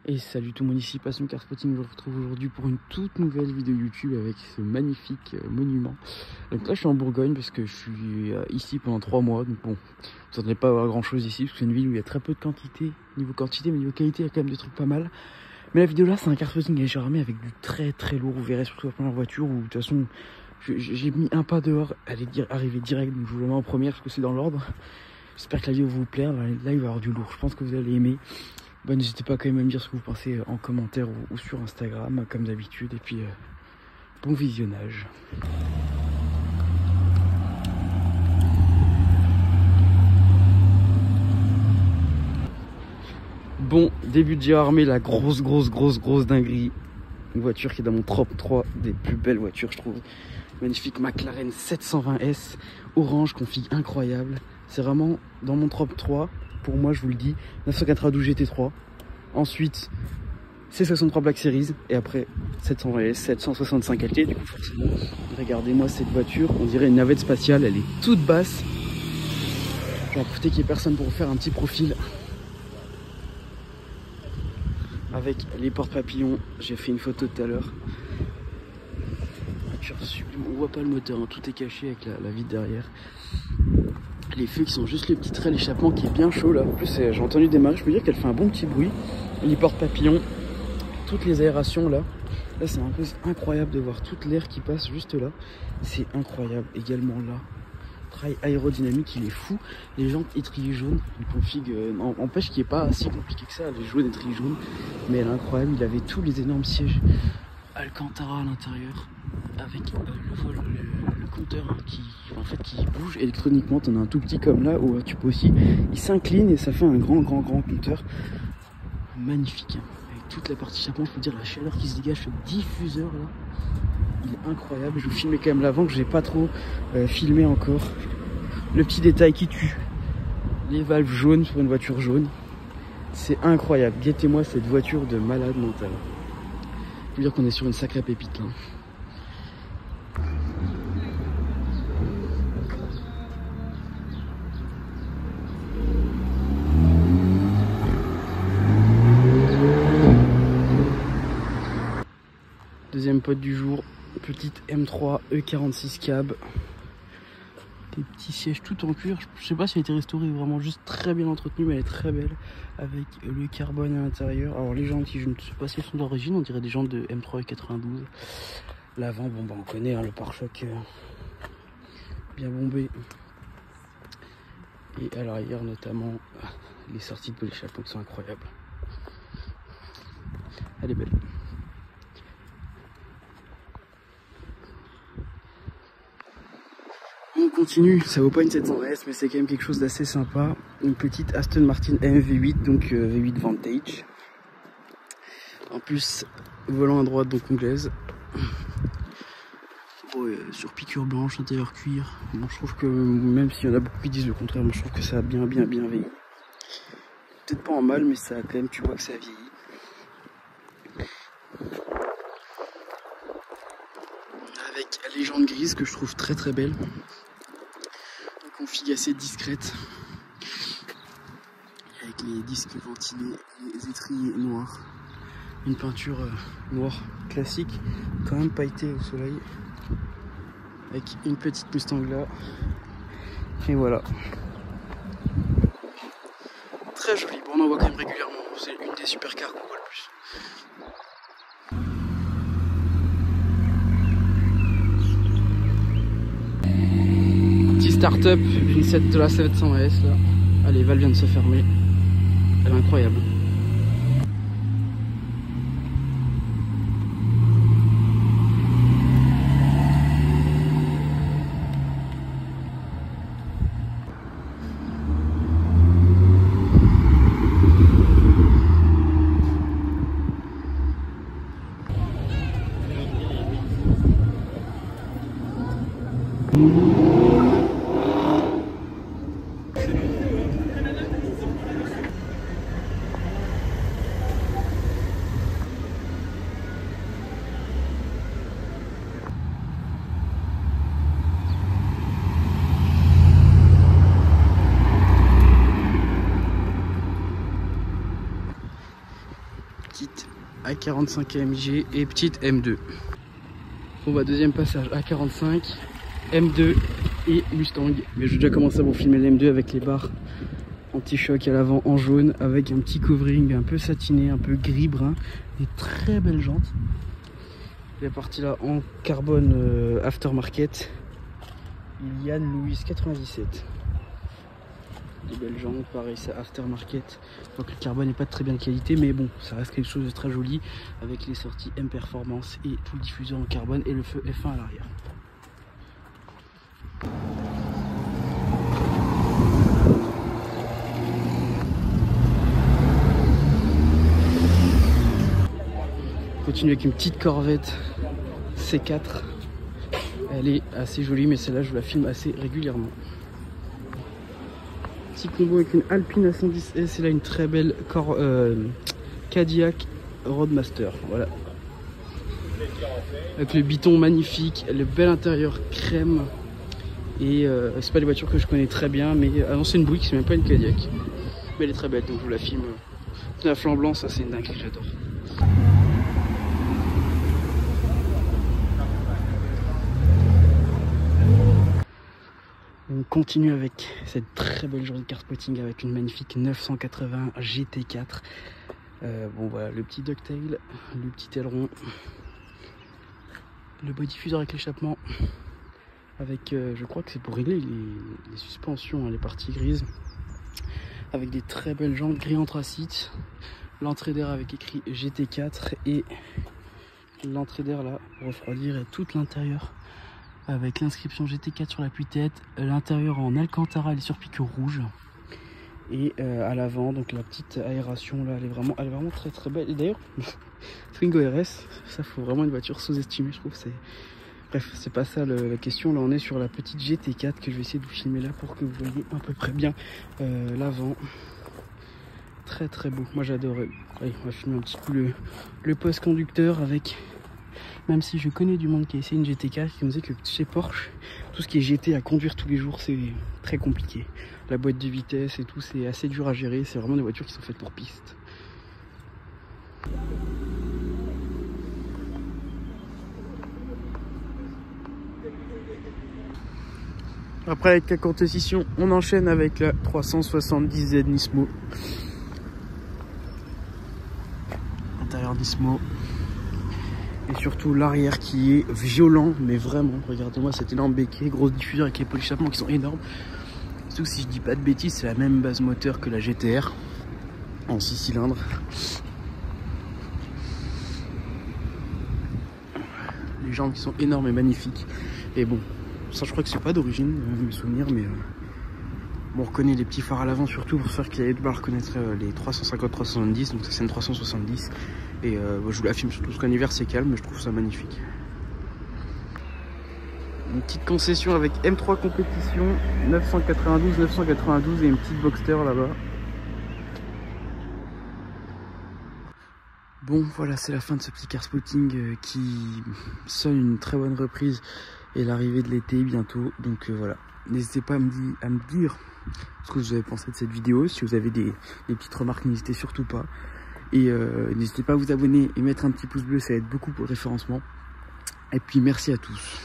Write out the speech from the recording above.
Et salut tout le monde, ici Passion Car Spotting. Je vous retrouve aujourd'hui pour une toute nouvelle vidéo YouTube avec ce magnifique monument. Donc là je suis en Bourgogne parce que je suis ici pendant 3 mois. Donc bon, vous n'entendez pas avoir grand chose ici parce que c'est une ville où il y a très peu de quantité. Niveau quantité, mais niveau qualité, il y a quand même des trucs pas mal. Mais la vidéo là, c'est un car spotting légèrement avec du très lourd. Vous verrez surtout la première voiture où de toute façon j'ai mis un pas dehors, elle est arrivée direct. Donc je vous la mets en première parce que c'est dans l'ordre. J'espère que la vidéo va vous plaire. Là il va y avoir du lourd, je pense que vous allez aimer. Bah, n'hésitez pas quand même à me dire ce que vous pensez en commentaire ou sur Instagram comme d'habitude. Et puis bon visionnage. Bon, début de Gérardmer, la grosse dinguerie. Une voiture qui est dans mon top 3 des plus belles voitures je trouve. Magnifique McLaren 720S, orange, config incroyable. C'est vraiment dans mon top 3, pour moi je vous le dis, 992 GT3. Ensuite, C63 Black Series. Et après, 720S, 765 LT. Du coup, forcément, regardez-moi cette voiture. On dirait une navette spatiale. Elle est toute basse. Je vais en profiter qu'il n'y ait personne pour vous faire un petit profil. Avec les porte-papillons. J'ai fait une photo tout à l'heure. Voiture sublime. On voit pas le moteur, hein. Tout est caché avec la vitre derrière. Les feux qui sont juste le petit trait d'échappement qui est bien chaud là. En plus, j'ai entendu démarrer. Je peux dire qu'elle fait un bon petit bruit. Les porte-papillons. Toutes les aérations là, c'est un peu incroyable de voir toute l'air qui passe juste là, c'est incroyable. Également là, travail aérodynamique, il est fou. Les jantes étriers jaunes, une config empêche qu'il n'y ait pas si compliqué que ça, les jaunes étriers jaunes, mais elle est incroyable. Il avait tous les énormes sièges Alcantara à l'intérieur, avec le compteur hein, qui bouge électroniquement. T'en as un tout petit comme là où tu peux aussi, il s'incline et ça fait un grand compteur magnifique. Toute la partie chapeau, je peux dire la chaleur qui se dégage, ce diffuseur là, il est incroyable. Je vous filmais quand même l'avant que j'ai pas trop filmé encore. Le petit détail qui tue, les valves jaunes sur une voiture jaune, c'est incroyable. Guettez-moi cette voiture de malade mental. Je veux dire qu'on est sur une sacrée pépite là. Deuxième pote du jour, petite M3 E46 cab. Des petits sièges tout en cuir. Je sais pas si elle a été restaurée ou vraiment juste très bien entretenue, mais elle est très belle. Avec le carbone à l'intérieur. Alors les jantes, je ne sais pas si elles sont d'origine, on dirait des jantes de M3 E92. L'avant, bon bah on connaît hein, le pare-choc bien bombé. Et à l'arrière notamment, les sorties de polychapeau qui sont incroyables. Elle est belle. On continue, ça vaut pas une 700S mais c'est quand même quelque chose d'assez sympa. Une petite Aston Martin MV8, donc V8 Vantage. En plus, volant à droite, donc anglaise. Oh, sur piqûre blanche, intérieur cuir. Bon, je trouve que même s'il y en a beaucoup qui disent le contraire, moi je trouve que ça a bien vieilli. Peut-être pas en mal, mais ça a quand même, tu vois que ça a vieilli. Avec les jantes grises que je trouve très belles. Config assez discrète avec les disques ventilés, les étriers noirs, une peinture noire classique, quand même pailletée au soleil, avec une petite Mustang là, et voilà. Très joli, bon on en voit quand même régulièrement, c'est une des supercars qu'on voit le plus. Start-up de la 700S là. Allez, les valves viennent de se fermer. Elle est incroyable. petite A45 AMG et petite M2. Bon bah deuxième passage A45, M2 et Mustang. Mais je vais déjà commencer à vous filmer le M2 avec les barres anti-choc à l'avant en jaune, avec un petit covering un peu satiné, un peu gris brun, des très belles jantes. La partie là en carbone aftermarket, Yann Louis 97. Des belles jantes, pareil c'est aftermarket, donc le carbone n'est pas de très bien qualité, mais bon ça reste quelque chose de très joli avec les sorties M Performance et tout le diffuseur en carbone et le feu F1 à l'arrière. On continue avec une petite Corvette C4, elle est assez jolie mais celle-là je la filme assez régulièrement. Petit combo avec une Alpine A110S et là une très belle Cadillac Roadmaster, voilà. Avec le biton magnifique, le bel intérieur crème. Et c'est pas des voitures que je connais très bien, mais non c'est une Buick, c'est même pas une Cadillac. Mais elle est très belle, donc je vous la filme. La flanc blanc, ça c'est une dinguerie, j'adore. On continue avec cette très belle journée de car spotting avec une magnifique 980 GT4. Bon voilà, le petit ducktail, le petit aileron, le bas diffuseur avec l'échappement, avec je crois que c'est pour régler les suspensions, hein, les parties grises, avec des très belles jantes gris anthracite, l'entrée d'air avec écrit GT4 et l'entrée d'air là pour refroidir et tout l'intérieur avec l'inscription GT4 sur l'appui-tête, l'intérieur en Alcantara, les surpiqûres rouges et à l'avant donc la petite aération là, elle est vraiment très très belle. Et d'ailleurs Twingo RS, ça faut vraiment une voiture sous-estimée je trouve. Bref, c'est pas ça la question, là on est sur la petite GT4 que je vais essayer de vous filmer là pour que vous voyez à peu près bien l'avant. Très très beau, moi j'adore. Allez, on va filmer un petit coup le poste conducteur avec, même si je connais du monde qui a essayé une GT4 qui me disait que chez Porsche, tout ce qui est GT à conduire tous les jours c'est très compliqué. La boîte de vitesse et tout c'est assez dur à gérer, c'est vraiment des voitures qui sont faites pour piste. Après avec la compétition, on enchaîne avec la 370 Z Nismo. Intérieur Nismo. Et surtout l'arrière qui est violent, mais vraiment, regardez-moi cet énorme béquet, grosse diffuseur avec les polychapements qui sont énormes. Surtout si je dis pas de bêtises, c'est la même base moteur que la GTR en 6 cylindres. Les jambes qui sont énormes et magnifiques. Et bon, ça je crois que c'est pas d'origine, mes souvenirs, mais bon, on reconnaît les petits phares à l'avant surtout pour faire qu'il y ait de reconnaître les 350-370, donc ça c'est une 370. Et je vous la filme surtout parce qu'en hiver c'est calme, mais je trouve ça magnifique. Une petite concession avec M3 compétition, 992 et une petite Boxster là-bas. Bon voilà, c'est la fin de ce petit car spotting qui sonne une très bonne reprise et l'arrivée de l'été bientôt. Donc voilà, n'hésitez pas à me dire ce que vous avez pensé de cette vidéo. Si vous avez des petites remarques, n'hésitez surtout pas. Et n'hésitez pas à vous abonner et mettre un petit pouce bleu, ça aide beaucoup pour le référencement. Et puis merci à tous.